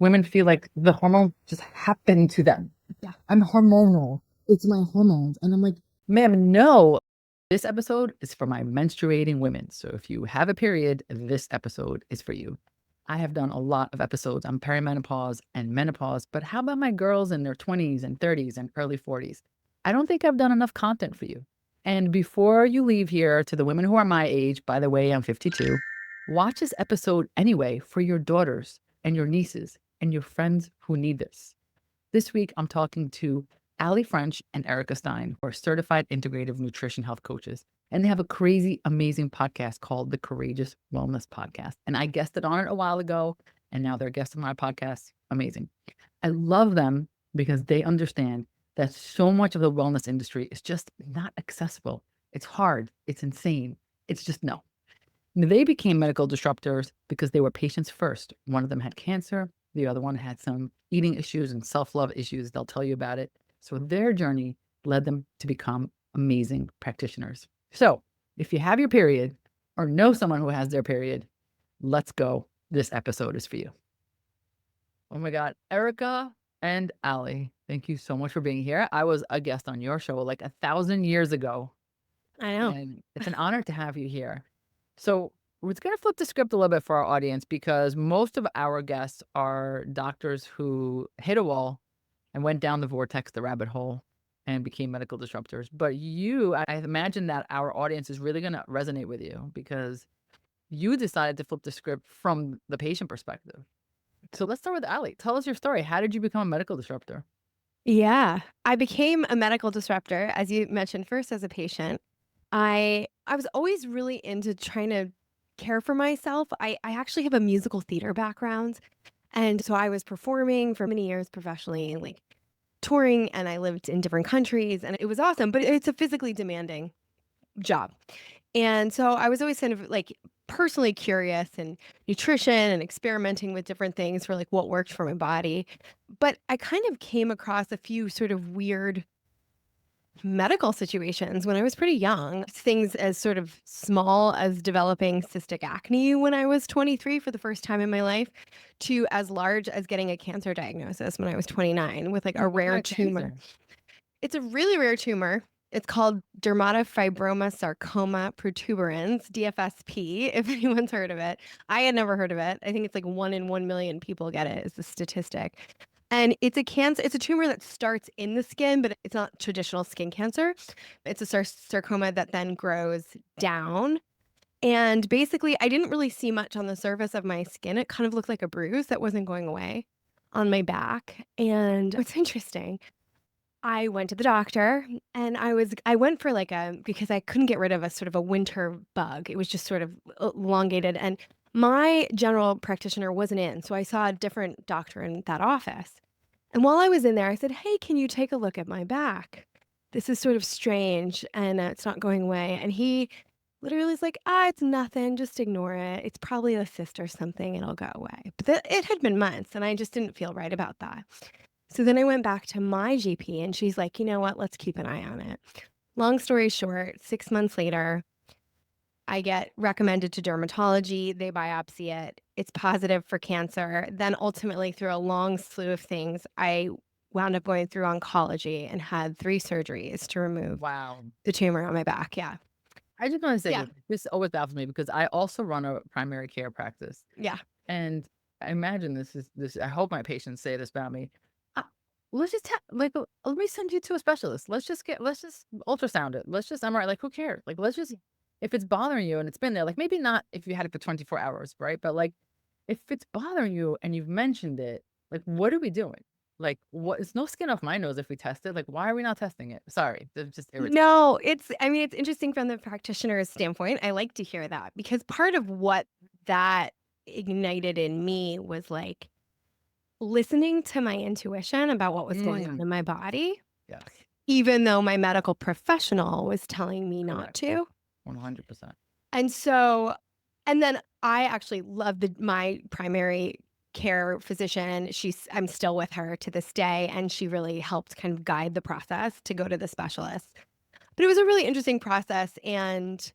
women feel like the hormone just happened to them. Yeah. I'm hormonal. It's my hormones. And I'm like, ma'am, no. This episode is for my menstruating women. So if you have a period, this episode is for you. I have done a lot of episodes on perimenopause and menopause, but how about my girls in their 20s and 30s and early 40s? I don't think I've done enough content for you. And before you leave here, to the women who are my age, by the way, I'm 52, watch this episode anyway for your daughters and your nieces and your friends who need this. This week, I'm talking to Ali French and Erica Stein, who are certified integrative nutrition health coaches. And they have a crazy, amazing podcast called the Courageous Wellness Podcast. And I guested on it a while ago, and now they're guests on my podcast. Amazing. I love them because they understand that so much of the wellness industry is just not accessible. It's hard. It's insane. It's just no. They became medical disruptors because they were patients first. One of them had cancer. The other one had some eating issues and self-love issues. They'll tell you about it. So their journey led them to become amazing practitioners. So if you have your period or know someone who has their period, let's go. This episode is for you. Oh my God, Erica and Ali, thank you so much for being here. I was a guest on your show like 1,000 years ago, I know. and it's an honor to have you here. So we're going to flip the script a little bit for our audience because most of our guests are doctors who hit a wall and went down the vortex, the rabbit hole, and became medical disruptors. But you, I imagine that our audience is really going to resonate with you because you decided to flip the script from the patient perspective. So let's start with Ali. Tell us your story. How did you become a medical disruptor? Yeah. I became a medical disruptor, as you mentioned, first as a patient. I was always really into trying to care for myself. I actually have a musical theater background. And so I was performing for many years professionally and like touring, and I lived in different countries, and it was awesome, but it's a physically demanding job. And so I was always kind of like personally curious and nutrition and experimenting with different things for like what worked for my body. But I kind of came across a few sort of weird medical situations when I was pretty young. Things as sort of small as developing cystic acne when I was 23 for the first time in my life, to as large as getting a cancer diagnosis when I was 29 with like a What kind rare of tumor. cancer? It's a really rare tumor. It's called dermatofibroma sarcoma protuberans, DFSP, if anyone's heard of it. I had never heard of it. I think it's like 1 in 1 million people get it, is the statistic. And it's a cancer, it's a tumor that starts in the skin, but it's not traditional skin cancer. It's a sarcoma that then grows down. And basically, I didn't really see much on the surface of my skin. It kind of looked like a bruise that wasn't going away on my back. And it's interesting. I went to the doctor and I went for like because I couldn't get rid of a sort of a winter bug. It was just sort of elongated, and my general practitioner wasn't in. So I saw a different doctor in that office. And while I was in there, I said, "Hey, can you take a look at my back? This is sort of strange and it's not going away." And he literally is like, it's nothing. Just ignore it. It's probably a cyst or something. It'll go away." But it had been months and I just didn't feel right about that. So then I went back to my GP and she's like, "You know what? Let's keep an eye on it." Long story short, 6 months later, I get recommended to dermatology. They biopsy it. It's positive for cancer. Then ultimately, through a long slew of things, I wound up going through oncology and had 3 surgeries to remove Wow. the tumor on my back. Yeah. I just want to say Yeah. this always baffles me because I also run a primary care practice. Yeah. And I imagine this. I hope my patients say this about me. Uh, let's just let me send you to a specialist. Let's just ultrasound it. Let's just MRI. Like, who cares? Like, let's just, if it's bothering you and it's been there, like maybe not if you had it for 24 hours, right? But like, if it's bothering you and you've mentioned it, like, what are we doing? Like, what? It's no skin off my nose if we test it. Like, why are we not testing it? Sorry, it's just irritating. No, I mean, it's interesting from the practitioner's standpoint. I like to hear that because part of what that ignited in me was like listening to my intuition about what was going on in my body, Yes, even though my medical professional was telling me not correct. to. 100%. And so, and then I actually love my primary care physician. I'm still with her to this day, and she really helped kind of guide the process to go to the specialist. But it was a really interesting process. And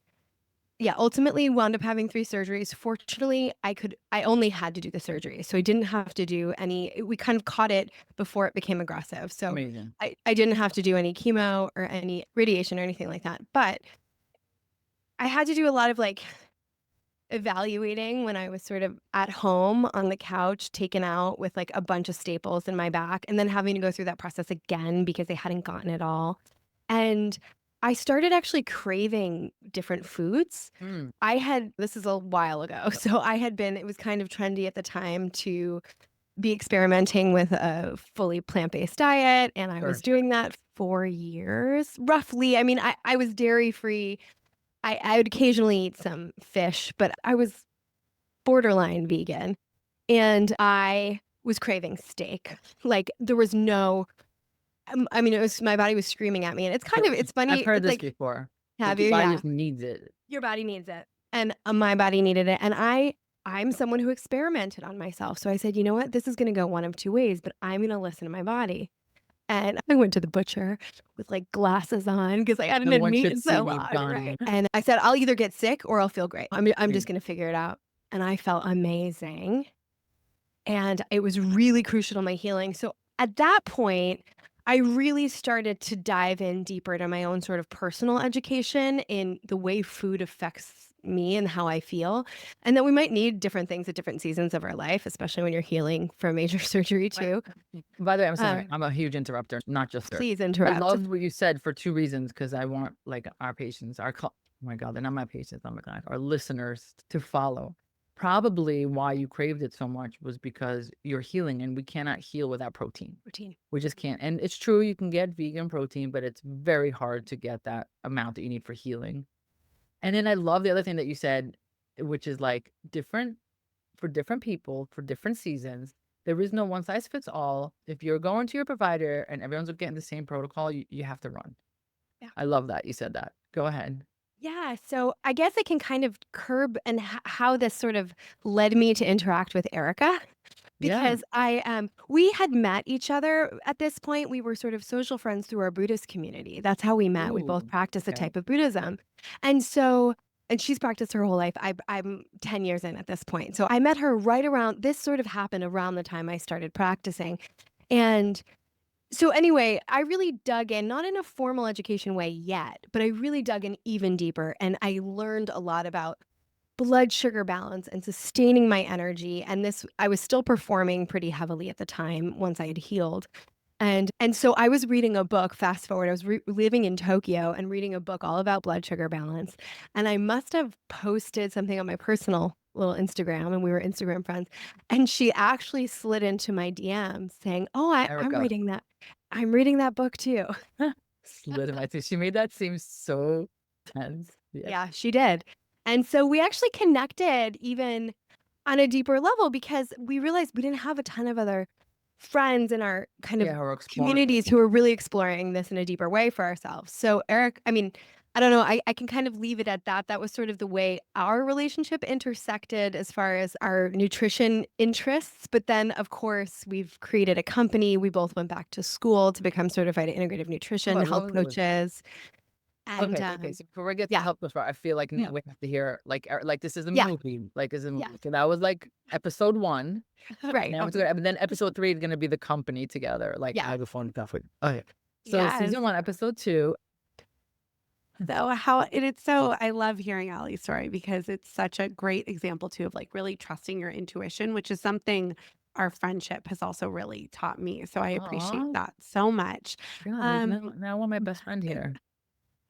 Yeah, ultimately wound up having 3 surgeries. Fortunately, I only had to do the surgery, so I didn't have to do any we kind of caught it before it became aggressive. So Amazing. I didn't have to do any chemo or any radiation or anything like that. But I had to do a lot of, like, evaluating when I was sort of at home on the couch, taken out with, like, a bunch of staples in my back, and then having to go through that process again because they hadn't gotten it all. And I started actually craving different foods. Mm, I had this is a while ago, so I had been it was kind of trendy at the time to be experimenting with a fully plant-based diet, and I was sure. doing that for years, roughly. I mean, I was dairy-free. I would occasionally eat some fish, but I was borderline vegan, and I was craving steak. Like, there was no I mean, it was my body was screaming at me, and it's I've funny, heard it's this like before. have Like your you? body Yeah. just needs it. Your body needs it, and, my body needed it, and I'm someone who experimented on myself, so I said, "You know what? This is gonna go one of 2 ways, but I'm gonna listen to my body." And I went to the butcher with, like, glasses on because I hadn't No had one meat should in see so me long, right? done. And I said, "I'll either get sick or I'll feel great. I'm just Mm, gonna figure it out." And I felt amazing. And it was really crucial to my healing. So at that point, I really started to dive in deeper to my own sort of personal education in the way food affects me and how I feel. And that we might need different things at different seasons of our life, especially when you're healing from major surgery What too. by the way, I'm sorry, Um, I'm a huge interrupter, not just her. Please I interrupt. loved what you said for 2 reasons, because I want, like, our patients, oh my god, they're not my patients, oh my god, our listeners to follow. Probably why you craved it so much was because you're healing, and we cannot heal without protein. Routine. We just can't, and it's true, you can get vegan protein, but it's very hard to get that amount that you need for healing. And then I love the other thing that you said, which is, like, different for different people, for different seasons. There is no one size fits all. If you're going to your provider and everyone's getting the same protocol, you have to run. Yeah. I love that you said that. Go ahead. Yeah, so I guess I can kind of curb and how this sort of led me to interact with Erica. Yeah. Because we had met each other at this point. We were sort of social friends through our Buddhist community. That's how we met. We both Ooh, practice a okay. type of Buddhism. And so, and she's practiced her whole life. I'm 10 years in at this point. So I met her right around, this sort of happened around the time I started practicing. And so anyway, I really dug in, not in a formal education way yet, but I really dug in even deeper. And I learned a lot about blood sugar balance and sustaining my energy, and this I was still performing pretty heavily at the time once I had healed, and so I was reading a book, fast forward, I was living in Tokyo and reading a book all about blood sugar balance, and I must have posted something on my personal little Instagram, and we were Instagram friends, and she actually slid into my DMs saying, "Oh, Erica. I'm reading that book too." Slid in my teeth. She made that seem so tense. Yeah. Yeah, she did. And so we actually connected even on a deeper level because we realized we didn't have a ton of other friends in our kind of Yeah, her exploring. communities who were really exploring this in a deeper way for ourselves. So Eric, I mean, I don't know, I can kind of leave it at that. That was sort of the way our relationship intersected as far as our nutrition interests. But then, of course, we've created a company. We both went back to school to become certified integrative nutrition health What was coaches. And okay, so before we get to yeah, help us, I feel like yeah, now we have to hear, like, this is a yeah, movie, like, this is a movie. yes, So that was, like, episode 1. right. Now it's gonna, and then episode 3 is gonna be the company together, like, Yeah. I have a phone stuff with, okay. So Yes. season 1, episode 2. So how and it's so I love hearing Allie's story because it's such a great example too of like really trusting your intuition, which is something our friendship has also really taught me. So I appreciate Aw, that so much. God, there's Um, now I want my best friend here.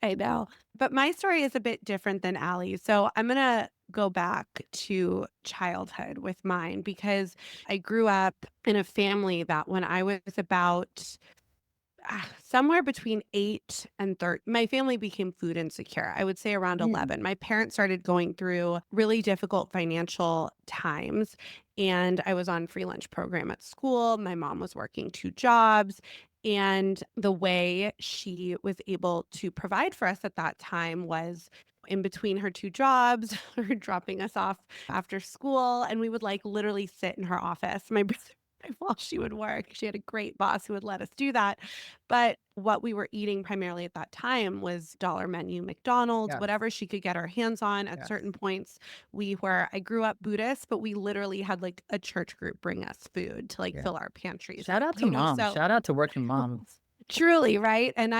I know. But my story is a bit different than Allie's. So I'm gonna go back to childhood with mine because I grew up in a family that when I was about somewhere between 8 and 30, my family became food insecure. I would say around Mm, 11. My parents started going through really difficult financial times, and I was on free lunch program at school. My mom was working 2 jobs, and the way she was able to provide for us at that time was in between her 2 jobs, her dropping us off after school, and we would like literally sit in her office. My brother while she would work. She had a great boss who would let us do that. But what we were eating primarily at that time was dollar menu McDonald's, Yes. whatever she could get her hands on. At Yes. certain points, I grew up Buddhist, but we literally had like a church group bring us food to like Yeah. fill our pantries. Shout out to So much moms. so Shout out to working moms. truly, right? And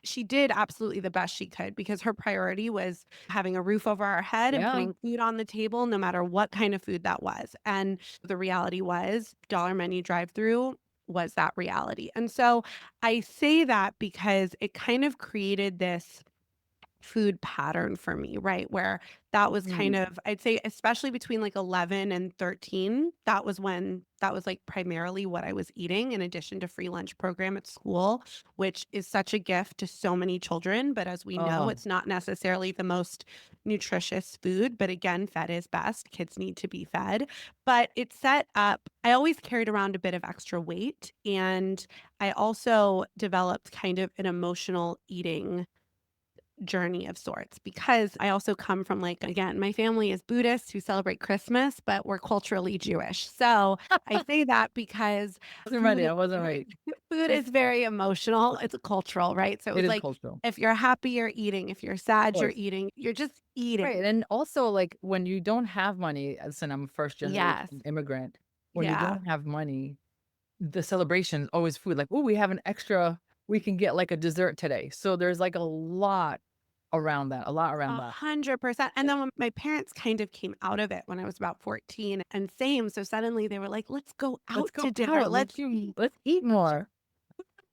she did absolutely the best she could because her priority was having a roof over our head and Yeah. putting food on the table, no matter what kind of food that was. And the reality was, dollar menu drive-through was that reality. And so I say that because it kind of created this food pattern for me, right? Where that was kind of, I'd say, especially between like 11 and 13, that was like primarily what I was eating, in addition to free lunch program at school, which is such a gift to so many children. But as we know, it's not necessarily the most nutritious food. But again, fed is best. Kids need to be fed. But it set up, I always carried around a bit of extra weight. And I also developed kind of an emotional eating journey of sorts, because I also come from, like, again, my family is Buddhist who celebrate Christmas, but we're culturally Jewish. So I say that because I wasn't ready. food is very emotional. It's cultural, right? So it It was is like, cultural. if you're happy, you're eating. If you're sad, you're Course. eating. You're just eating. Right. And also, like, when you don't have money, listen, I'm a first Yes. generation immigrant. When you Yeah. don't have money, the celebration is always food. Like, oh, we have an extra, we can get like a dessert today. So there's like a lot around that, a lot around that. 100%. And then when my parents kind of came out of it when I was about 14, and same. So suddenly they were like, let's go Let's out go to dinner. out. Let's eat more.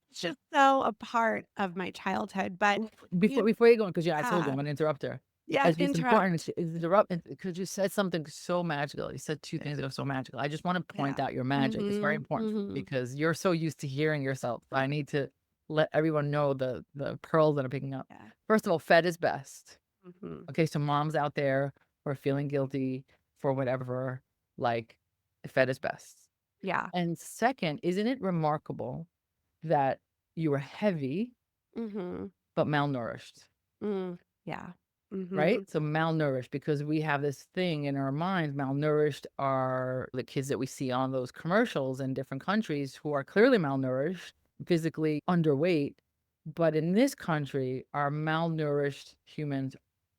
It's just so a part of my childhood. But Before you go on, because I told you yeah, I'm gonna interrupt her. yeah, It's important interrupt. to interrupt because you said something so magical. You said two things that were so magical. I just want to point Yeah. out your magic. It's very important Mhm. because you're so used to hearing yourself. I need to let everyone know the pearls that I'm picking up. Yeah. First of all, fed is best. Mhm. Okay, so moms out there who are feeling guilty for whatever, like, fed is best. Yeah. And second, isn't it remarkable that you were heavy Mhm. but malnourished? Yeah. Mhm. Right? So malnourished, because we have this thing in our minds, malnourished are the kids that we see on those commercials in different countries who are clearly malnourished, physically underweight. But in this country, our malnourished humans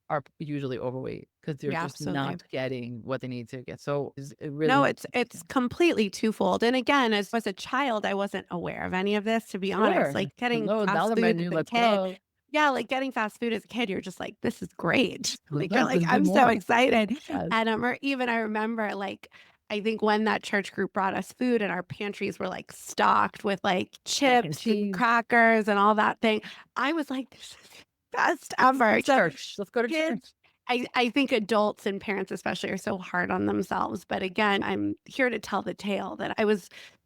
are usually overweight because they're Yeah, just absolutely. not getting what they need to get. So it really No, it's completely twofold. And again, as a child, I wasn't aware of any of this, to be honest. sure. Like getting Hello, fast dollar food as menu, a let's kid. go. Yeah, like getting fast food as a kid, you're just like, this is great. Like you're Let's like, do I'm so more. excited. Yes. And I remember, like, I think when that church group brought us food and our pantries were like stocked with like chips and cheese. crackers and all that thing, I was like, this is the best ever. So Church. Let's go to kids, church. I think adults and parents especially are so hard on themselves. But again, I'm here to tell the tale that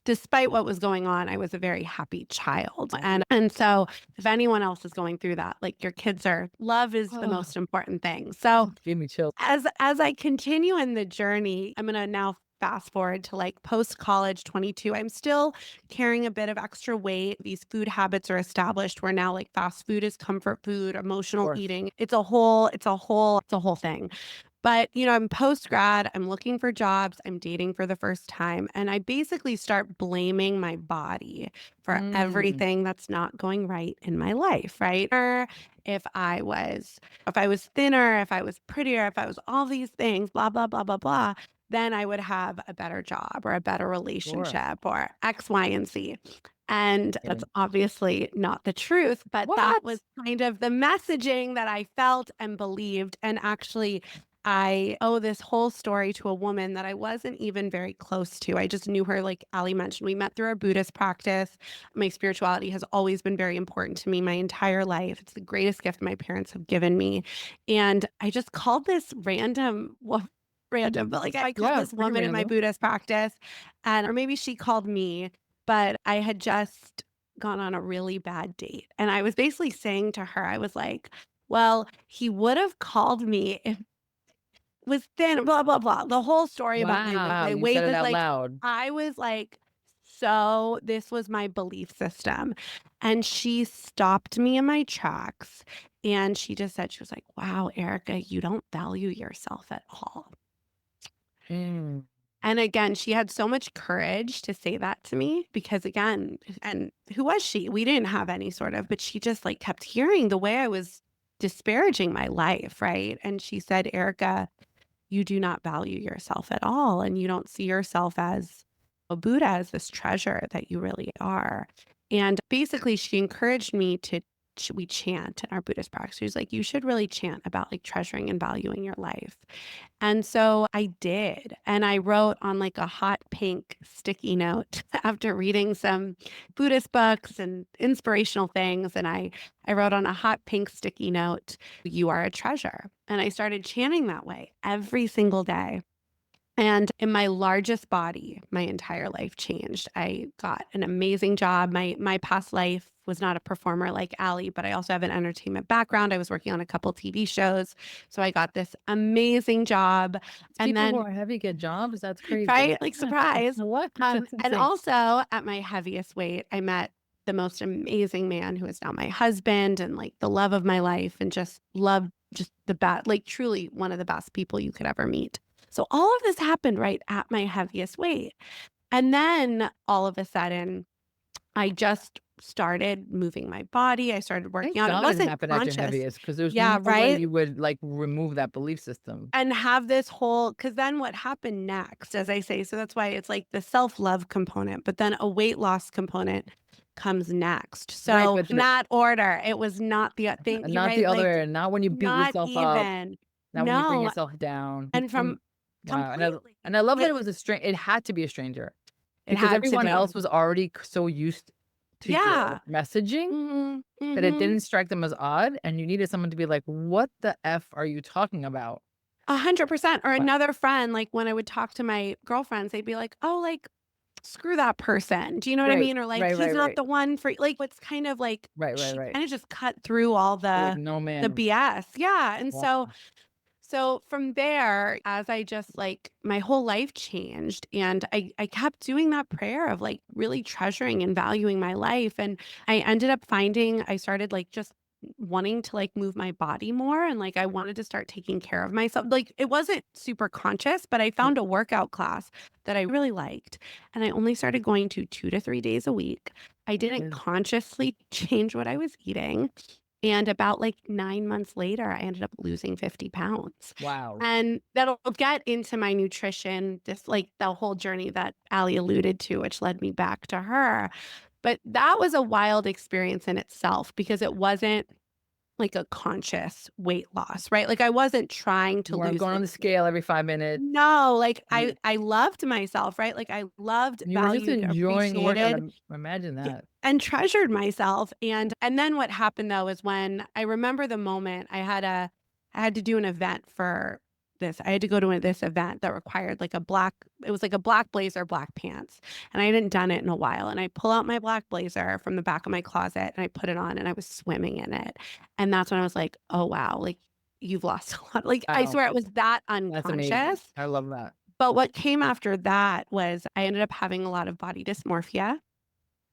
despite what was going on, I was a very happy child. And so if anyone else is going through that, like, your kids love is the most important thing. So Give me chills. as I continue in the journey, I'm gonna now fast forward to like post college 22. I'm still carrying a bit of extra weight. These food habits are established where now, like, fast food is comfort food, emotional Course. eating. It's a whole thing. But, I'm post grad, I'm looking for jobs, I'm dating for the first time, and I basically start blaming my body for everything that's not going right in my life, right? Or if I was thinner, if I was prettier, if I was all these things, blah, blah, blah, blah, blah, then I would have a better job or a better Sure. relationship or X, Y, and Z. And that's Kidding. obviously not the truth, but that What? was kind of the messaging that I felt and believed. And actually, I owe this whole story to a woman that I wasn't even very close to. I just knew her, like Ali mentioned. We met through our Buddhist practice. My spirituality has always been very important to me my entire life. It's the greatest gift my parents have given me. And I just called this random, but like, I called Yeah, this pretty woman in my random. Buddhist practice, or maybe she called me, but I had just gone on a really bad date. And I was basically saying to her, I was like, well, he would have called me if was thin, blah, blah, blah. The whole story about Wow, my you weight said it was out like, loud. I was like, so this was my belief system. And she stopped me in my tracks. And she just said, she was like, wow, Erica, you don't value yourself at all. Mm. And again, she had so much courage to say that to me because again, and who was she? We didn't have any sort of, but she just like kept hearing the way I was disparaging my life, right? And she said, Erica, you do not value yourself at all. And you don't see yourself as a Buddha, as this treasure that you really are. And basically, she encouraged me to, we chant in our Buddhist practice. She was like, you should really chant about like treasuring and valuing your life. And so I did. And I wrote on like a hot pink sticky note after reading some Buddhist books and inspirational things. And I wrote on a hot pink sticky note, you are a treasure. And I started chanting that way every single day. And in my largest body, my entire life changed. I got an amazing job. My past life was not a performer like Allie, but I also have an entertainment background. I was working on a couple TV shows. So I got this amazing job. And People who then, are heavy get jobs. That's crazy. right? Like surprise. What? And That's insane. also at my heaviest weight, I met the most amazing man who is now my husband and like the love of my life and just love just the best, like truly one of the best people you could ever meet. So all of this happened right at my heaviest weight. And then all of a sudden, I just started moving my body. I started Thank working out. It God it didn't wasn't happen at your conscious. heaviest because there's Yeah, no way right. you would like remove that belief system. And have this whole, because then what happened next, as I say, so that's why it's like the self-love component, but then a weight loss component comes next. Right, So but in that order, it was not the thing, you're not right, the other like way. Not when you beat not yourself up. even. Not when you bring No. yourself down. And from Wow. completely. And I love that Like, it was a stranger. It had to be a stranger it because had to everyone be. else was already so used to Yeah. your messaging Mhm, that it mhm. didn't strike them as odd. And you needed someone to be like, what the F are you talking about? 100%. Or Wow. another friend, like when I would talk to my girlfriends, they'd be like, oh, like, screw that person. Do you know what I Right, mean? Or like, right, he's right, not right. the one for like, it's kind of like, Right, right, she right. kind of just cut through all Like, the no, the man. BS. Yeah. And Wow. so from there, as I just like my whole life changed and I kept doing that prayer of like really treasuring and valuing my life. And I ended up finding I started like just wanting to like move my body more and like I wanted to start taking care of myself. Like it wasn't super conscious, but I found a workout class that I really liked. And I only started going to 2 to 3 days a week. I didn't Yeah. consciously change what I was eating. And about like 9 months later, I ended up losing 50 pounds. Wow. And that'll get into my nutrition, just like the whole journey that Allie alluded to, which led me back to her. But that was a wild experience in itself because it wasn't like a conscious weight loss, right? Like I wasn't trying to You weren't lose going on the scale every 5 minutes. no, like You I loved myself, right? Like I loved, you were just valued, enjoying the workout. appreciated Imagine that. and treasured myself. And then what happened though is when I remember the moment I had to do an event for this. I had to go to this event that required like it was like a black blazer, black pants. And I hadn't done it in a while. And I pull out my black blazer from the back of my closet and I put it on and I was swimming in it. And that's when I was like, oh wow, like you've lost a lot. Like I Wow. swear it was that That's amazing. unconscious. I love that. But what came after that was I ended up having a lot of body dysmorphia.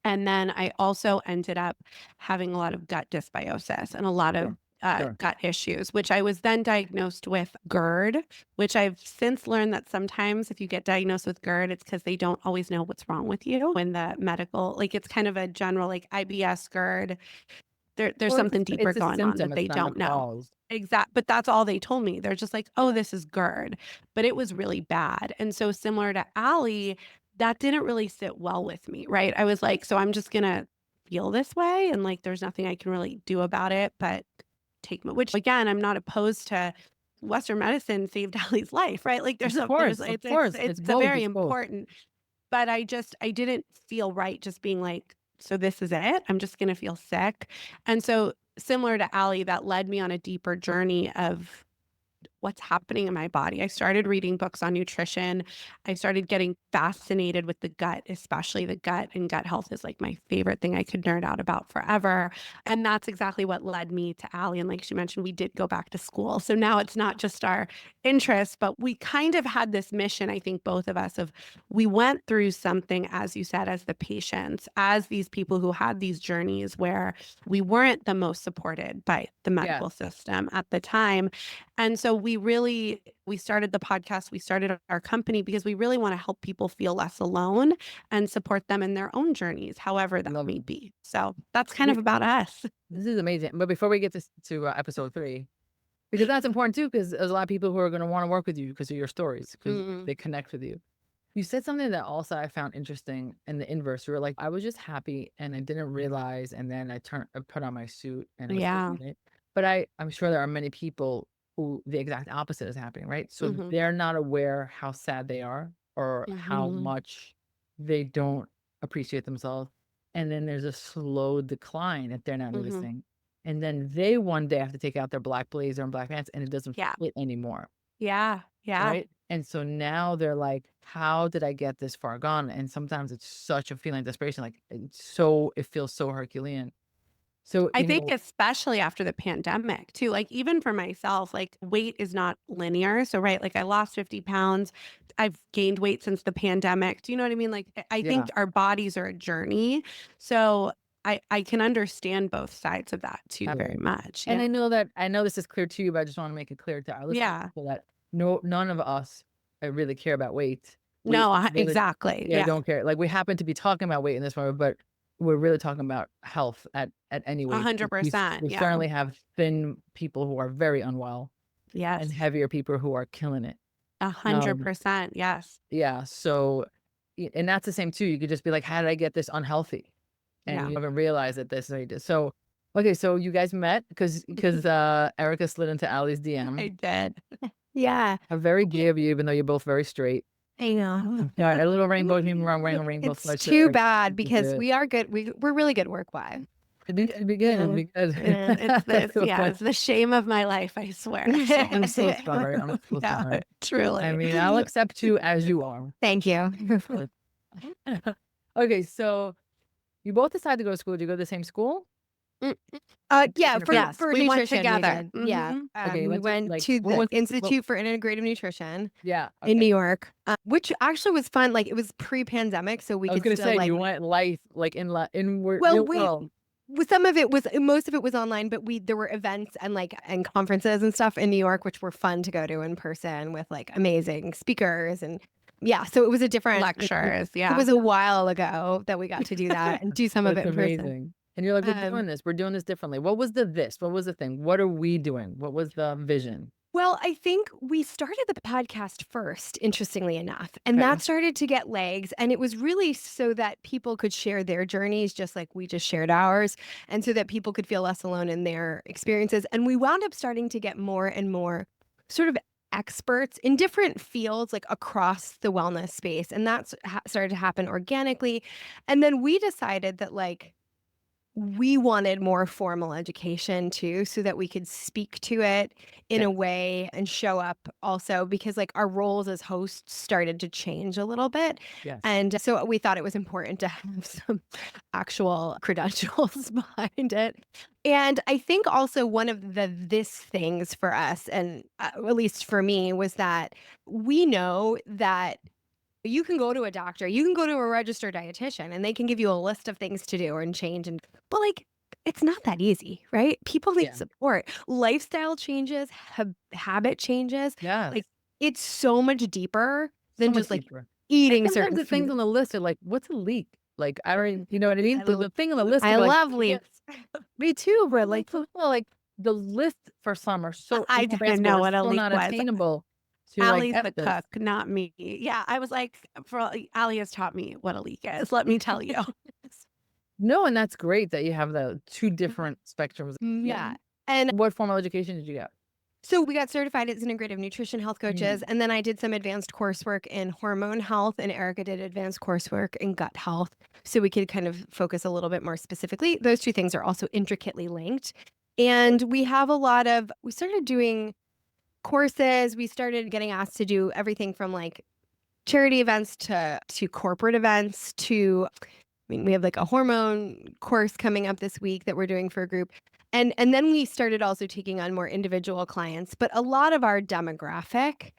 And then I also ended up having a lot of gut dysbiosis and a lot of Sure. gut issues, which I was then diagnosed with GERD, which I've since learned that sometimes if you get diagnosed with GERD, it's because they don't always know what's wrong with you in the medical, like it's kind of a general like IBS, GERD. There's Well, something deeper it's a going on symptom, that they it's not a don't know. cause. Exact, but that's all they told me. They're just like, "Oh, this is GERD," but it was really bad. And so similar to Allie, that didn't really sit well with me, right? I was like, "So I'm just gonna feel this way, and like, there's nothing I can really do about it, but take me." Which again, I'm not opposed to. Western medicine saved Allie's life, right? Like, Of course, of course. it's a Both, very it's both. important. But I didn't feel right just being like, "So this is it? I'm just gonna feel sick." And so similar to Allie, that led me on a deeper journey of what's happening in my body. I started reading books on nutrition. I started getting fascinated with the gut, especially the gut, and gut health is like my favorite thing I could nerd out about forever. And that's exactly what led me to Allie. And like she mentioned, we did go back to school. So now it's not just our interests, but we kind of had this mission, I think both of us, of we went through something, as you said, as the patients, as these people who had these journeys where we weren't the most supported by the medical system at the time. And so we we started the podcast, we started our company because we really want to help people feel less alone and support them in their own journeys, however that may be. So that's kind of about us. This is amazing. But before we get to episode 3, because that's important too, because there's a lot of people who are going to want to work with you because of your stories, because they connect with you. You said something that also I found interesting in the inverse. You were like, I was just happy and I didn't realize, and then I put on my suit and it was Yeah. taking it. But I'm sure there are many people who the exact opposite is happening, right? So they're not aware how sad they are or how much they don't appreciate themselves. And then there's a slow decline that they're not noticing. And then they one day have to take out their black blazer and black pants and it doesn't fit anymore. Yeah. Right. And so now they're like, how did I get this far gone? And sometimes it's such a feeling of desperation. Like it feels so Herculean. So I think especially after the pandemic too, like even for myself, like weight is not linear. So, right, like I lost 50 pounds. I've gained weight since the pandemic. Do you know what I mean? Like I think our bodies are a journey. So I can understand both sides of that too very much. And I know this is clear to you, but I just want to make it clear to our listeners so that none of us really care about weight. Exactly. Yeah, don't care. Like we happen to be talking about weight in this moment, but we're really talking about health at any weight. 100%. We certainly have thin people who are very unwell. Yes. And heavier people who are killing it. 100%. Yes. Yeah. So, and that's the same too. You could just be like, how did I get this unhealthy? And you haven't realized that this is how you did. So, okay. So you guys met because Erica slid into Allie's DM. I did. Yeah. How very gay of you, even though you're both very straight. I know. Yeah, a little rainbow, wearing a rainbow It's sweatshirt. too bad because we are good. We're really good work wives. It'd be good. It'd be good. It's the shame of my life, I swear. I'm so sorry. I'm so sorry. Truly. I mean, I'll accept you as you are. Thank you. Okay, so you both decided to go to school. Did you go to the same school? Yeah, for we nutrition, went together. we did. Yeah. Okay, we went to the Institute for Integrative Nutrition in New York, which actually was fun. Like it was pre-pandemic, so we I was could gonna still say like you went live like in some of it was most of it was online, but there were events and conferences and stuff in New York, which were fun to go to in person with like amazing speakers and so it was a different lectures. It was a while ago that we got to do that and do some of it in person. And you're like, we're doing this differently. What was the thing? What are we doing? What was the vision? Well, I think we started the podcast first, interestingly enough, and that started to get legs. And it was really so that people could share their journeys, just like we just shared ours, and so that people could feel less alone in their experiences. And we wound up starting to get more and more sort of experts in different fields, like across the wellness space. And that started to happen organically. And then we decided that we wanted more formal education too, so that we could speak to it in a way and show up also, because our roles as hosts started to change a little bit. Yes. And so we thought it was important to have some actual credentials behind it. And I think also one of this things for us, and at least for me, was that we know that you can go to a doctor, you can go to a registered dietitian, and they can give you a list of things to do and change. But it's not that easy, right? People need support. Lifestyle changes, habit changes. Yeah. It's so much deeper than just eating certain the things on the list are like, what's a leak? Like, I already, you know what I mean? The thing on the list. I love leaks. Me too, but the list for some are so I didn't know what a leak not was. Attainable. Allie's the cook, not me. Yeah, I was like, Allie has taught me what a leak is. Let me tell you. No, and that's great that you have the two different spectrums. Yeah. And what formal education did you get? So we got certified as integrative nutrition health coaches, and then I did some advanced coursework in hormone health, and Erica did advanced coursework in gut health, so we could kind of focus a little bit more specifically. Those two things are also intricately linked. And we started doing courses. We started getting asked to do everything from charity events to corporate events to, we have a hormone course coming up this week that we're doing for a group. And then we started also taking on more individual clients. But a lot of our demographic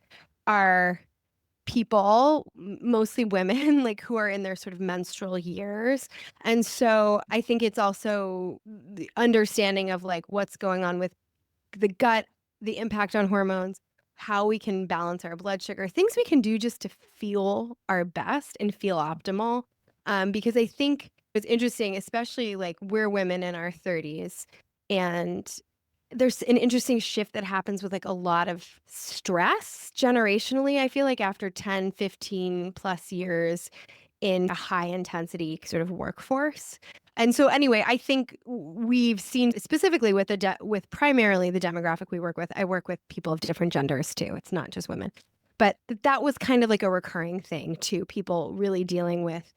are people, mostly women, who are in their sort of menstrual years. And so I think it's also the understanding of what's going on with the gut, the impact on hormones, how we can balance our blood sugar, things we can do just to feel our best and feel optimal. Because I think it's interesting, especially like we're women in our 30s, and there's an interesting shift that happens with like a lot of stress generationally. I feel like after 10, 15 plus years in a high intensity sort of workforce. And so anyway, I think we've seen specifically with with primarily the demographic we work with. I work with people of different genders too. It's not just women. But that was kind of like a recurring thing too, people really dealing with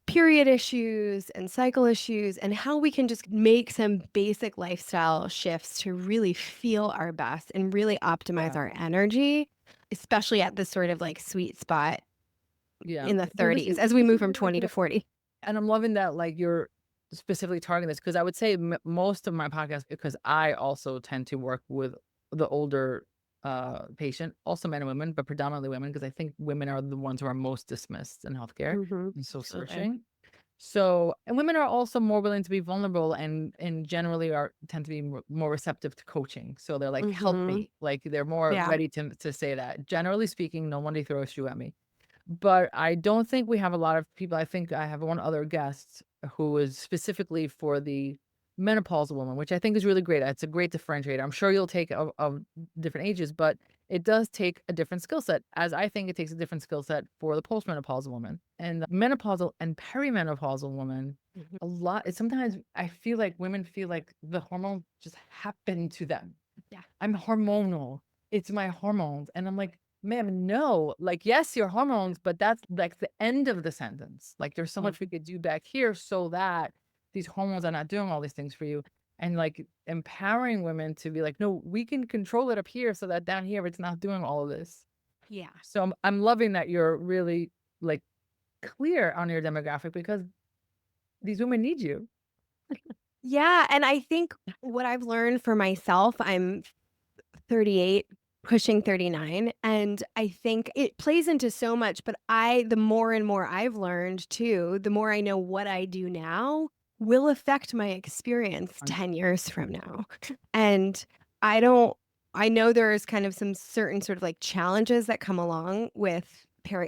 period issues and cycle issues, and how we can just make some basic lifestyle shifts to really feel our best and really optimize our energy, especially at this sort of like sweet spot Yeah. in the Well, 30s as we move from 20 to 40. And I'm loving that, like, you're specifically targeting this, because I would say most of my podcasts, because I also tend to work with the older patient, also men and women, but predominantly women, because I think women are the ones who are most dismissed in healthcare and so Absolutely. searching. So, and women are also more willing to be vulnerable, and generally tend to be more receptive to coaching. So they're like, help me. Like they're more Yeah. ready to say that. Generally speaking, nobody throws a shoe at me. But I don't think we have a lot of people. I think I have one other guest who is specifically for the menopausal woman, which I think is really great. It's a great differentiator. I'm sure you'll take of different ages, but it does take a different skill set, as I think it takes a different skill set for the postmenopausal woman. And the menopausal and perimenopausal woman, a lot, sometimes I feel like women feel like the hormone just happened to them. Yeah. I'm hormonal. It's my hormones. And I'm like, ma'am, no. Like, yes, your hormones, but that's like the end of the sentence. Like, there's so much we could do back here so that these hormones are not doing all these things for you. And like empowering women to be like, no, we can control it up here so that down here it's not doing all of this. Yeah. So I'm loving that you're really like clear on your demographic, because these women need you. Yeah. And I think what I've learned for myself, I'm 38, pushing 39. And I think it plays into so much, but the more and more I've learned too, the more I know what I do now will affect my experience 10 years from now. And I know there's kind of some certain sort of like challenges that come along with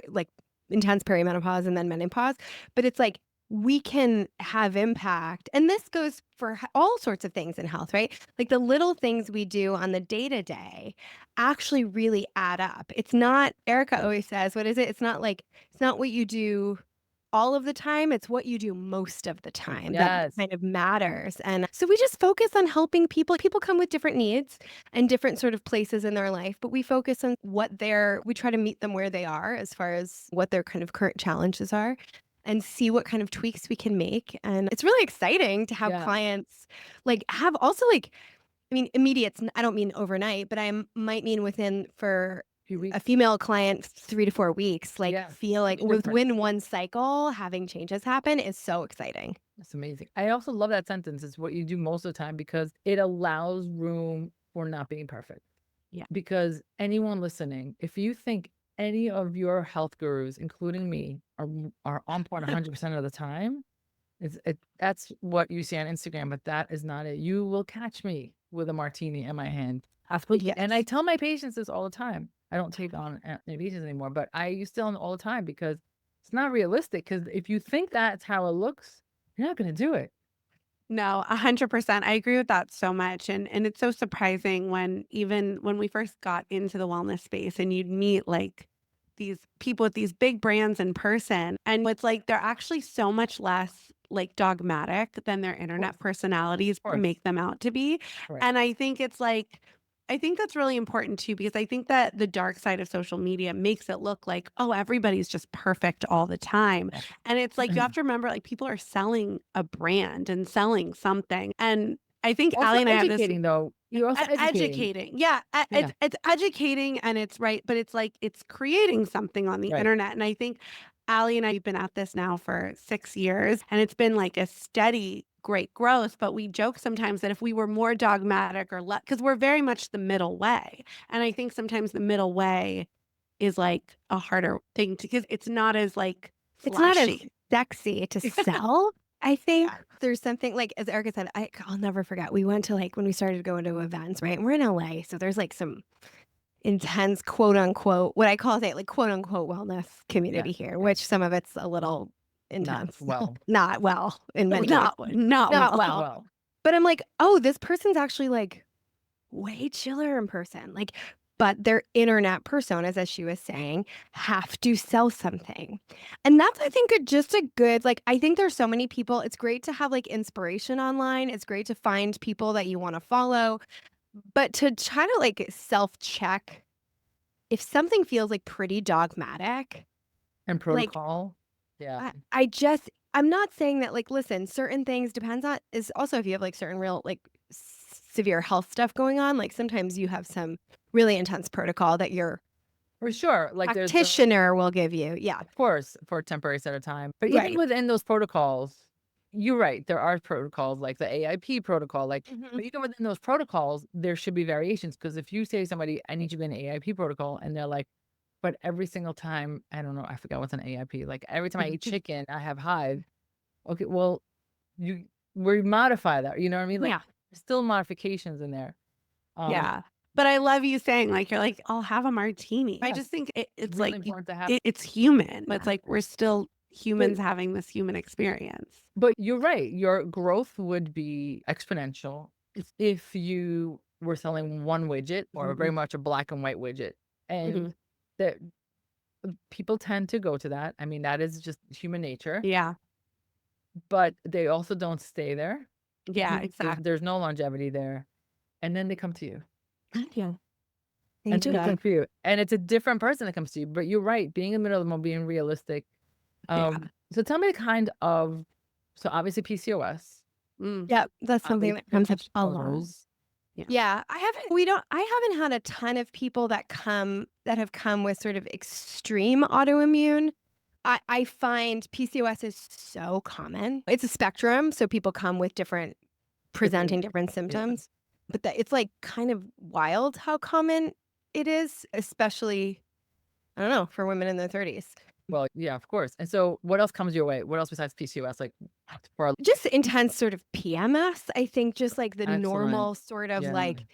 like intense perimenopause and then menopause, but it's like we can have impact. And this goes for all sorts of things in health, right? Like the little things we do on the day to day actually really add up. It's not, Erica always says, what is it? It's not what you do all of the time. It's what you do most of the time that Yes. kind of matters. And so we just focus on helping people. People come with different needs and different sort of places in their life, but we focus on we try to meet them where they are as far as what their kind of current challenges are, and see what kind of tweaks we can make. And it's really exciting to have clients like have also like, I mean, immediate, I don't mean overnight, but I might mean within for a female client 3 to 4 weeks, like feel like within one cycle, having changes happen is so exciting. That's amazing. I also love that sentence. It's what you do most of the time, because it allows room for not being perfect. Yeah. Because anyone listening, if you think any of your health gurus, including me, are on point 100% of the time, that's what you see on Instagram, but that is not it. You will catch me with a martini in my hand. Yes. And I tell my patients this all the time. I don't take on patients anymore, but I used to tell them all the time, because it's not realistic. Because if you think that's how it looks, you're not going to do it. No, 100%. I agree with that so much. And it's so surprising even when we first got into the wellness space and you'd meet like these people with these big brands in person. And it's like they're actually so much less like dogmatic than their internet personalities make them out to be. Correct. And I think I think that's really important too, because I think that the dark side of social media makes it look like, oh, everybody's just perfect all the time. And it's like, you have to remember, like, people are selling a brand and selling something. And I think Also Allie and I have this. educating, though. You're also educating. Yeah. It's educating, and it's right. But it's like, it's creating something on the internet. And I think Allie and I have been at this now for 6 years, and it's been like a steady great growth, but we joke sometimes that if we were more dogmatic or because we're very much the middle way. And I think sometimes the middle way is like a harder thing because it's not as like flashy. It's not as sexy to sell. I think there's something like, as Erica said, I'll never forget. We went to like when we started going to events, right? And we're in LA. So there's like some intense quote unquote, what I call it like quote unquote wellness community here, which some of it's a little intense. Not well in many ways. Not well. But I'm like, oh, this person's actually like way chiller in person. Like, but their internet personas, as she was saying, have to sell something. And that's, I think, just a good, like, I think there's so many people. It's great to have like inspiration online. It's great to find people that you want to follow. But to try to like self-check if something feels like pretty dogmatic And protocol. I'm not saying that, like, listen, certain things depends on is also if you have like certain real like severe health stuff going on, like sometimes you have some really intense protocol that your For sure. Like practitioner will give you. Yeah. Of course, for a temporary set of time. But even within those protocols, you're right. There are protocols like the AIP protocol, like, but even within those protocols, there should be variations. Because if you say to somebody, I need you to be in an AIP protocol, and they're like, but every single time, I don't know, I forgot what's an AIP. Like every time I eat chicken, I have hive. Okay, well, we modify that. You know what I mean? Like, there's still modifications in there. But I love you saying, like, you're like, I'll have a martini. I just think it's really like, important to have. It's human. It's like, we're still humans having this human experience. But you're right. Your growth would be exponential if you were selling one widget or very much a black and white widget. And that people tend to go to that. I mean, that is just human nature. Yeah. But they also don't stay there. Yeah, exactly. There's no longevity there. And then they come to you. Yeah. And they come to you. And it's a different person that comes to you. But you're right. Being in the middle of them, being realistic. So tell me the kind of, so obviously PCOS. Yeah, that's something that comes up a lot. Yeah, I haven't had a ton of people that have come with sort of extreme autoimmune. I find PCOS is so common. It's a spectrum, so people come with presenting different symptoms. But it's like kind of wild how common it is, especially, I don't know, for women in their 30s. Well, yeah, of course. And so what else comes your way? What else besides PCOS? Like just intense sort of PMS. I think just like the normal sort of like,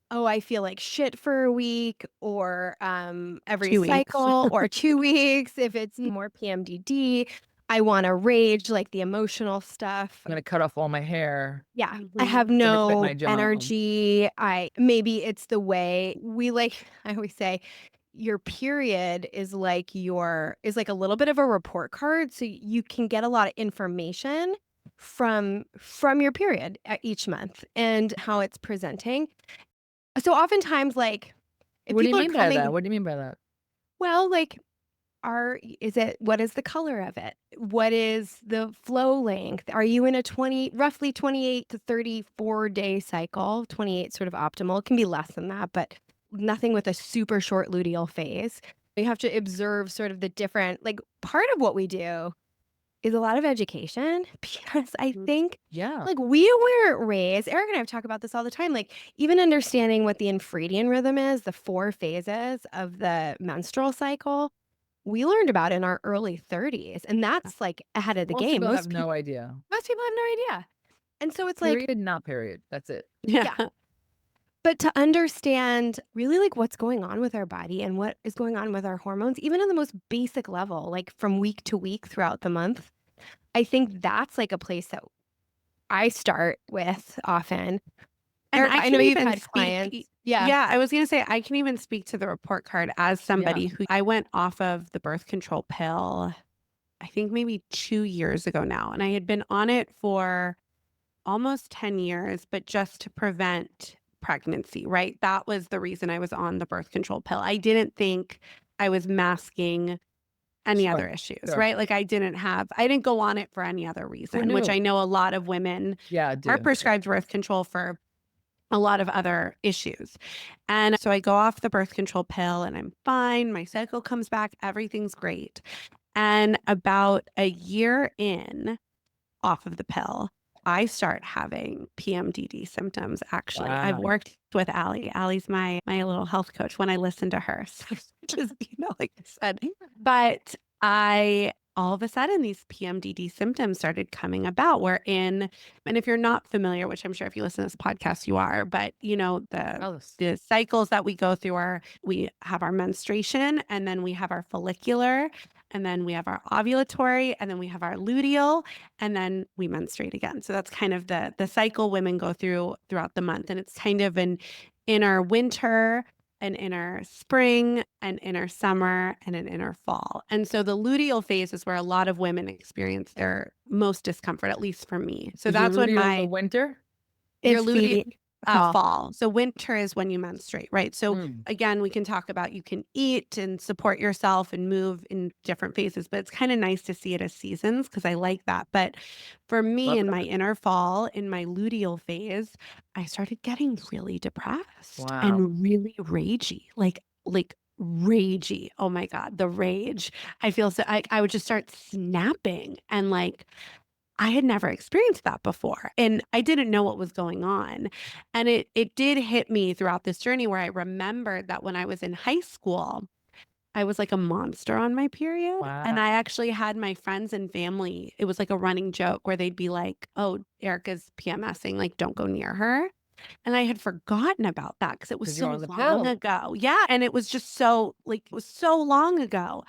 oh, I feel like shit for a week or every cycle or 2 weeks. If it's more PMDD, I want to rage, like the emotional stuff. I'm going to cut off all my hair. Yeah. I have no energy. Maybe it's the way I always say, your period is like a little bit of a report card. So you can get a lot of information from your period each month and how it's presenting. So oftentimes, like, what do you mean by that? What do you mean by that? Well, like, what is the color of it? What is the flow length? Are you in a roughly 28 to 34 day cycle? 28 sort of optimal. It can be less than that, but nothing with a super short luteal phase. You have to observe sort of the different, like, part of what we do is a lot of education, because I think, like, we were raised, Eric and I have talked about this all the time, like, even understanding what the infradian rhythm is, the 4 phases of the menstrual cycle, we learned about in our early 30s. And that's like ahead of the game. Most people have no idea. Most people have no idea. And so it's period, not period. That's it. Yeah. But to understand really like what's going on with our body and what is going on with our hormones, even on the most basic level, like from week to week throughout the month, I think that's like a place that I start with often. And I know you've had clients. Yeah, I was going to say, I can even speak to the report card as somebody who I went off of the birth control pill, I think maybe 2 years ago now. And I had been on it for almost 10 years, but just to prevent pregnancy, right? That was the reason I was on the birth control pill. I didn't think I was masking any other issues, right? Like I didn't go on it for any other reason, which I know a lot of women are prescribed birth control for a lot of other issues. And so I go off the birth control pill and I'm fine. My cycle comes back. Everything's great. And about a year in off of the pill, I start having PMDD symptoms, actually. Wow. I've worked with Allie. Allie's my little health coach when I listen to her. So just, like I said, but I all of a sudden these PMDD symptoms started coming about. And if you're not familiar, which I'm sure if you listen to this podcast, you are, but the cycles that we go through are, we have our menstruation, and then we have our follicular, and then we have our ovulatory, and then we have our luteal, and then we menstruate again. So that's kind of the cycle women go through throughout the month. And it's kind of an inner winter, an inner spring, an inner summer, and an inner fall. And so the luteal phase is where a lot of women experience their most discomfort, at least for me. So Is that's your when luteal in the winter? your It's luteal feeding. Fall. fall. So winter is when you menstruate, right? So Mm. again, we can talk about, you can eat and support yourself and move in different phases, but it's kind of nice to see it as seasons because I like that. But for me, Love in that. my inner fall, in my luteal phase, I started getting really depressed Wow. and really ragey, like ragey. Oh my God, the rage. I feel so, I would just start snapping, and like, I had never experienced that before, and I didn't know what was going on. And it did hit me throughout this journey where I remembered that when I was in high school, I was like a monster on my period. And Wow. I actually had my friends and family, it was like a running joke where they'd be like, "Oh, Erica's PMSing, like don't go near her." And I had forgotten about that because it was 'Cause you're so on the long pill. ago. Yeah, and it was just so like, it was so long ago.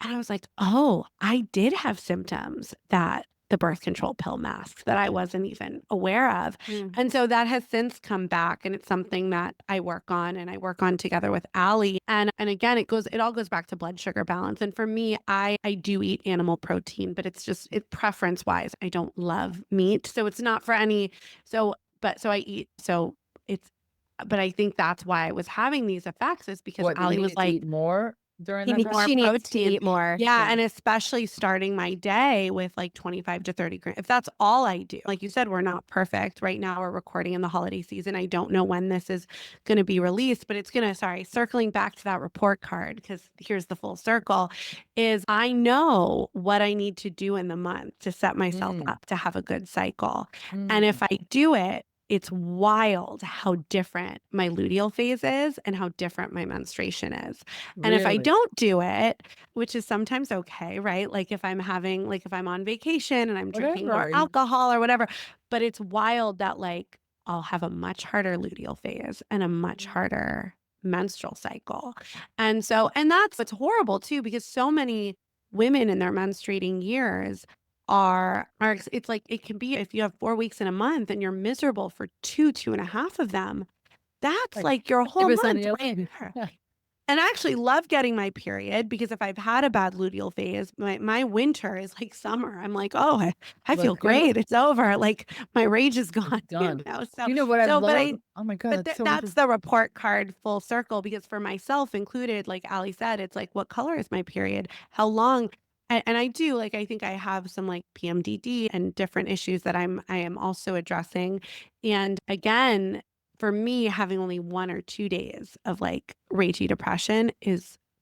And I was like, "Oh, I did have symptoms that the birth control pill masks that I wasn't even aware of." And so that has since come back, and it's something that I work on, and I work on together with Allie. And again, it all goes back to blood sugar balance. And for me, I do eat animal protein, but it's just preference wise, I don't love meat. So it's not for any, so I eat, so it's, but I think that's why I was having these effects, is because What, you Allie was needed to like, eat more during He that needs, time? more she needs to protein. eat more. Yeah, and especially starting my day with like 25 to 30 grams. If that's all I do, like you said, we're not perfect. Right now, we're recording in the holiday season. I don't know when this is going to be released, but it's going to, circling back to that report card, because here's the full circle, is I know what I need to do in the month to set myself Mm. up to have a good cycle. And Mm. if I do it, it's wild how different my luteal phase is and how different my menstruation is. And if I Really? don't do it, which is sometimes okay, right? Like if I'm on vacation and I'm drinking more Whatever. alcohol or whatever, but it's wild that like I'll have a much harder luteal phase and a much harder menstrual cycle. And that's what's horrible too, because so many women in their menstruating years it's like, it can be, if you have 4 weeks in a month and you're miserable for two and a half of them, that's Like like your whole 50% of month your right life. there. Yeah. And I actually love getting my period, because if I've had a bad luteal phase, my winter is like summer. I'm like, "Oh, I feel Let's go. great. It's over. Like my rage is gone." It's done. So You know what I've so but loved? Oh my God, that's so that's interesting. the report card full circle, because for myself included, like Ali said, it's like, what color is my period? How long? And I do, like, I think I have some like PMDD and different issues that I am also addressing. And again, for me, having only 1 or 2 days of like ragey depression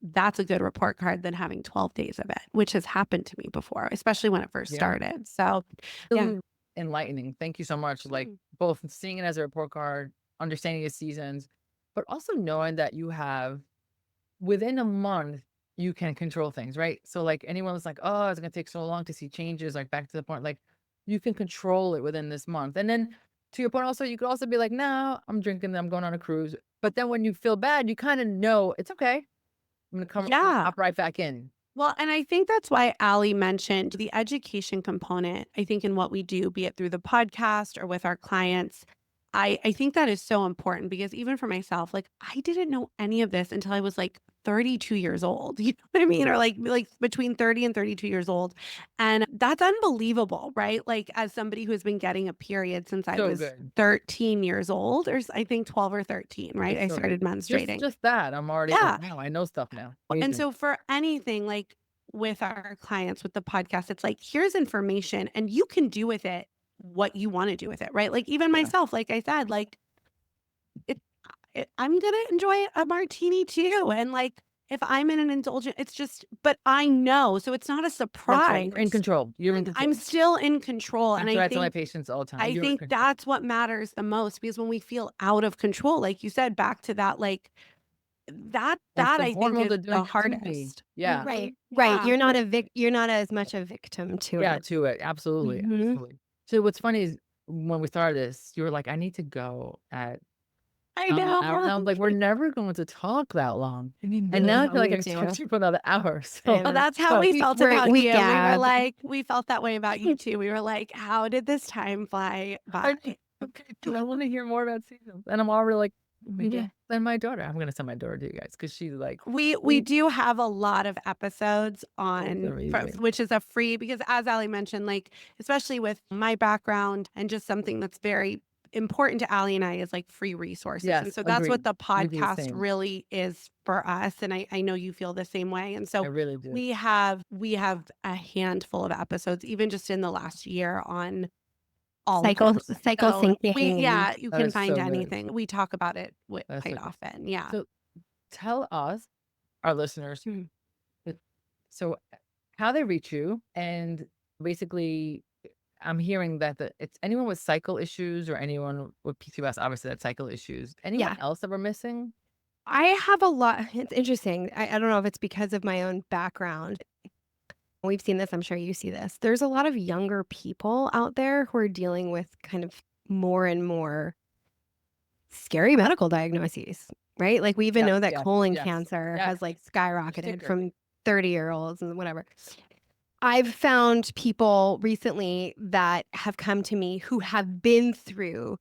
that's a good report card than having 12 days of it, which has happened to me before, especially when it first Yeah. started. So yeah. Really enlightening. Thank you so much. Like both seeing it as a report card, understanding its seasons, but also knowing that you have within a month you can control things, right? So like anyone was like, oh, it's gonna take so long to see changes, like back to the point, like you can control it within this month. And then to your point, also you could also be like, no, I'm drinking, I'm going on a cruise. But then when you feel bad, you kind of know it's okay. I'm gonna come Yeah. hop right back in. Well, and I think that's why Ali mentioned the education component. I think in what we do, be it through the podcast or with our clients, I think that is so important, because even for myself, like I didn't know any of this until I was like 32 years old. You know what I mean? Or like between 30 and 32 years old. And that's unbelievable, right? Like as somebody who's been getting a period since I So was good. 13 years old, or I think 12 or 13, right? I So started good. menstruating. Just that. I'm already Yeah. like, wow, I know stuff now. And Amazing. so for anything like with our clients, with the podcast, it's like, here's information and you can do with it what you want to do with it, right? Like even myself, like I said, like I'm going to enjoy a martini too. And like, if I'm in an indulgent, it's just, but I know, so it's not a That's surprise. right. You're in control. You're in control. I'm still in control. That's And what I I tell my think patients all the time. I You're in think control. that's what matters the most, because when we feel out of control, like you said, back to that, like that Like that the I think hormones is are the doing it to me. hardest. Yeah. Right. Yeah. You're not as much a victim to Yeah, it. to it. Absolutely. Mhm. Absolutely. So what's funny is when we started this, you were like, I need to go at I an know. hour. And I was like, we're never going to talk that long. And I now I know, feel like me I can talk too. to you for another hour. I So Well, know. that's how so we felt We're about we you. We were gab. like, we felt that way about you too. We were like, how did this time fly I by? know. Okay, so I want to hear more about seasons. And I'm already like, maybe Yeah. I'll send my daughter. I'm gonna send my daughter to you guys because she's like, We do have a lot of episodes on, amazing. which is a free, because as Ali mentioned, like, especially with my background and just something that's very important to Ali and I is like free resources. And Yes, so that's what agreed. the We do the podcast same. really is for us. And I know you feel the same way. And I so really do. we have a handful of episodes, even just in the last year, on all of Cycle this. cycle So syncing. yeah, you That can is find so good. anything. We talk about it That's quite so good. often. Yeah. So tell us, our listeners, Mhm. so how they reach you, and basically I'm hearing that it's anyone with cycle issues or anyone with PCOS, obviously that's cycle issues. Anyone Yeah. else that we're missing? I have a lot. It's interesting. I don't know if it's because of my own background. We've seen this. I'm sure you see this. There's a lot of younger people out there who are dealing with kind of more and more scary medical diagnoses, right? Like we even Yes, know that yes, colon yes, cancer yes. has like skyrocketed sicker. from 30-year-olds and whatever. I've found people recently that have come to me who have been through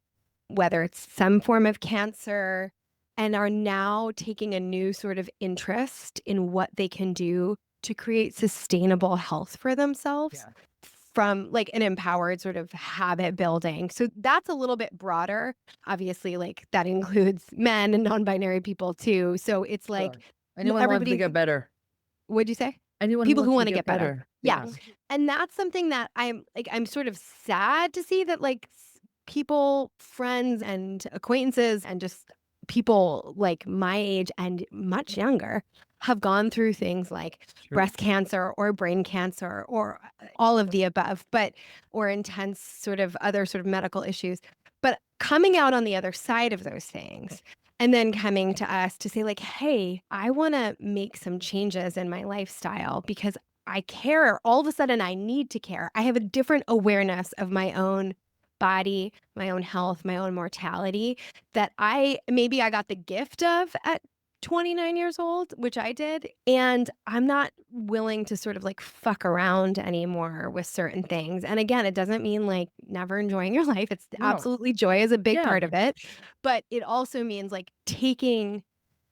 whether it's some form of cancer and are now taking a new sort of interest in what they can do to create sustainable health for themselves Yeah. from like an empowered sort of habit building. So that's a little bit broader. Obviously, like that includes men and non-binary people too. So it's like Sure. Anyone who wants to everybody, get better. what'd you say? Anyone People who wants want to get better. Yeah. Yes. And that's something that I'm sort of sad to see that like people, friends and acquaintances and just people like my age and much younger have gone through things like True. breast cancer or brain cancer or all of the above, but or intense sort of other sort of medical issues. But coming out on the other side of those things and then coming to us to say like, hey, I want to make some changes in my lifestyle because I care. All of a sudden, I need to care. I have a different awareness of my own body, my own health, my own mortality that I got the gift of at 29 years old, which I did. And I'm not willing to sort of like fuck around anymore with certain things. And again, it doesn't mean like never enjoying your life. It's No. absolutely joy is a big Yeah. part of it. But it also means like taking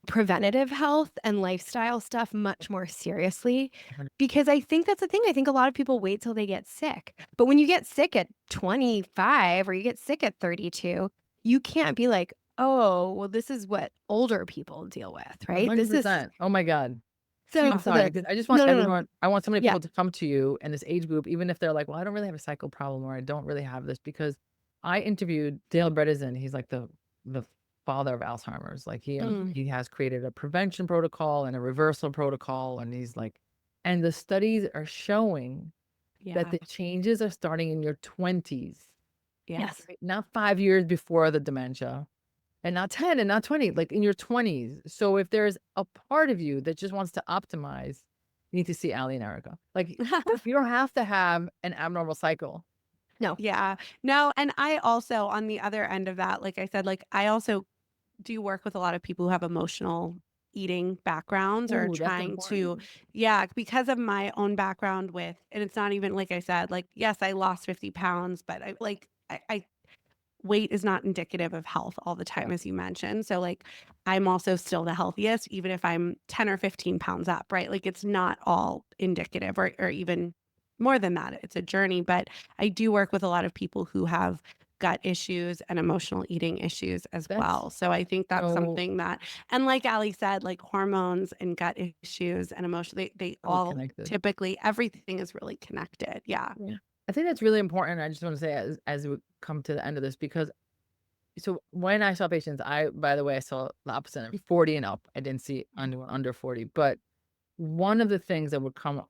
preventative health and lifestyle stuff much more seriously because I think that's the thing. I think a lot of people wait till they get sick. But when you get sick at 25 or you get sick at 32, you can't be like, "Oh, well this is what older people deal with," right? This is 100%. Oh my God. so I'm sorry. the I just want no. everyone, I want so many Yeah. people to come to you in this age group, even if they're like, well, I don't really have a cycle problem or I don't really have this, because I interviewed Dale Bredesen. He's like the father of Alzheimer's. Like he has created a prevention protocol and a reversal protocol. And he's like, and the studies are showing that the changes are starting in your 20s, Yes. right? Not 5 years before the dementia. And not 10 and not 20, like in your 20s. So if there's a part of you that just wants to optimize, you need to see Ali and Erica. Like you don't have to have an abnormal cycle. No. Yeah. No, and I also, on the other end of that, like I said, like I also do work with a lot of people who have emotional eating backgrounds or Ooh, that's trying to, important. yeah, because of my own background with, and it's not even like I said, like, yes, I lost 50 pounds, but I weight is not indicative of health all the time, Yeah. as you mentioned. So like I'm also still the healthiest, even if I'm 10 or 15 pounds up, right? Like it's not all indicative or even more than that. It's a journey. But I do work with a lot of people who have gut issues and emotional eating issues as That's well. So I think that's so something that, and like Ali said, like hormones and gut issues and emotion, they all connected. typically, everything is really connected. Yeah. I think that's really important. I just want to say as we come to the end of this, because so when I saw patients, by the way, I saw the opposite of 40 and up. I didn't see anyone under 40. But one of the things that would come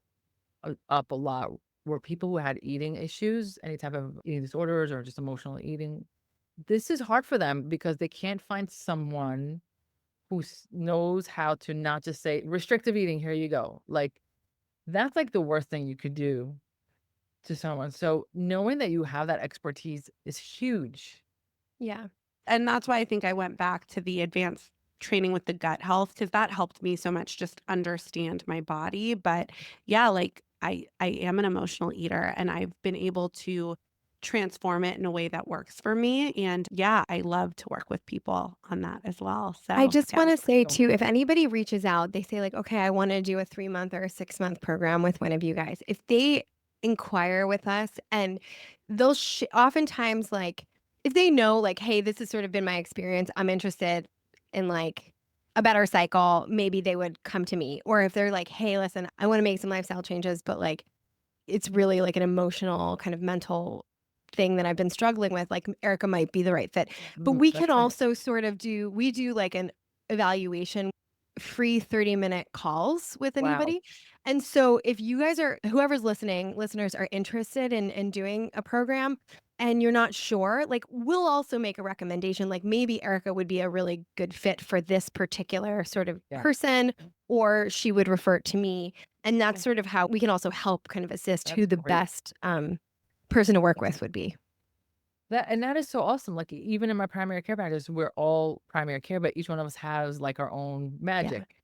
up a lot were people who had eating issues, any type of eating disorders or just emotional eating. This is hard for them because they can't find someone who knows how to not just say restrictive eating, here you go. Like that's like the worst thing you could do to someone. So knowing that you have that expertise is huge. Yeah. And that's why I think I went back to the advanced training with the gut health, because that helped me so much just understand my body. But yeah, like I am an emotional eater, and I've been able to transform it in a way that works for me. And yeah, I love to work with people on that as well. I So just yeah. want to say So too, if anybody reaches out, they say like, okay, I want to do a 3-month or a 6-month program with one of you guys. If they inquire with us, and they'll oftentimes, like, if they know like, hey, this has sort of been my experience, I'm interested in like a better cycle, maybe they would come to me. Or if they're like, hey, listen, I want to make some lifestyle changes, but like it's really like an emotional kind of mental thing that I've been struggling with, like Erica might be the right fit. But we that's can great. also sort of do like an evaluation, free 30-minute calls with Wow. anybody. And so if you guys are, whoever's listening, listeners are interested in doing a program and you're not sure, like we'll also make a recommendation. Like maybe Erica would be a really good fit for this particular sort of Yeah. person, or she would refer it to me. And that's sort of how we can also help kind of assist who That's the great. best person to work with would be. That is so awesome. Like even in my primary care practice, we're all primary care, but each one of us has like our own magic.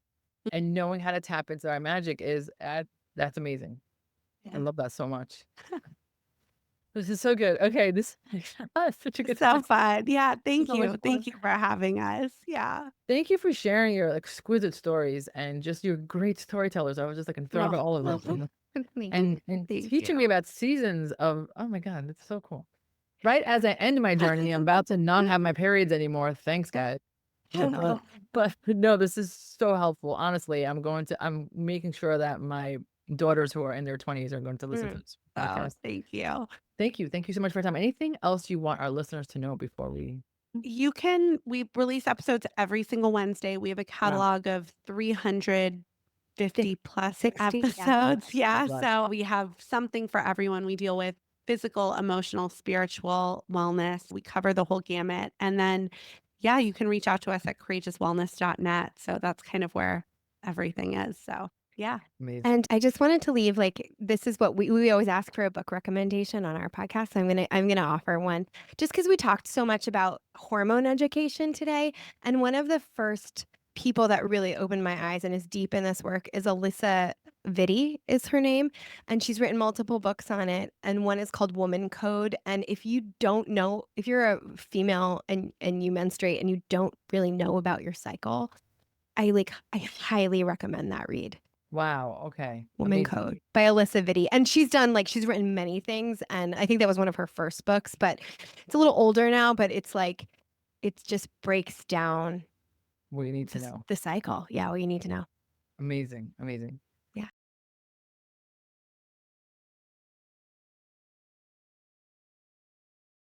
And knowing how to tap into our magic is that's amazing. I Yeah. love that so much. This is so good. Okay, this such a good So time. fun. Yeah. Thank So much you. fun. Thank you for having us. Yeah. Thank you for sharing your exquisite stories and just your great storytellers. I was just like enthralled by Oh, all of them. Thank And thank teaching you. me about seasons of, oh my God, it's so cool. Right as I end my journey, I'm about to not have my periods anymore. Thanks, guys. But no, this is so helpful. Honestly, I'm making sure that my daughters who are in their 20s are going to listen to this Oh, podcast. thank you. Thank you. Thank you so much for your time. Anything else you want our listeners to know before we? We release episodes every single Wednesday. We have a catalog of 350 plus 60, yeah. episodes. Yeah. Right. So we have something for everyone. We deal with physical, emotional, spiritual wellness. We cover the whole gamut. And then, yeah, you can reach out to us at courageouswellness.net. So that's kind of where everything is. So, yeah. Amazing. And I just wanted to leave, like, this is what we always ask for, a book recommendation on our podcast. So I'm gonna offer one, just because we talked so much about hormone education today. And one of the first people that really opened my eyes and is deep in this work is Alyssa Vitti is her name. And she's written multiple books on it. And one is called Woman Code. And if you don't know, if you're a female and you menstruate and you don't really know about your cycle, I highly recommend that read. Wow. Okay. Woman Amazing. Code by Alyssa Vitti. And she's written many things. And I think that was one of her first books, but it's a little older now, but it's like, it just breaks down What you need to know. the cycle. Yeah, what you need to know. Amazing. Amazing.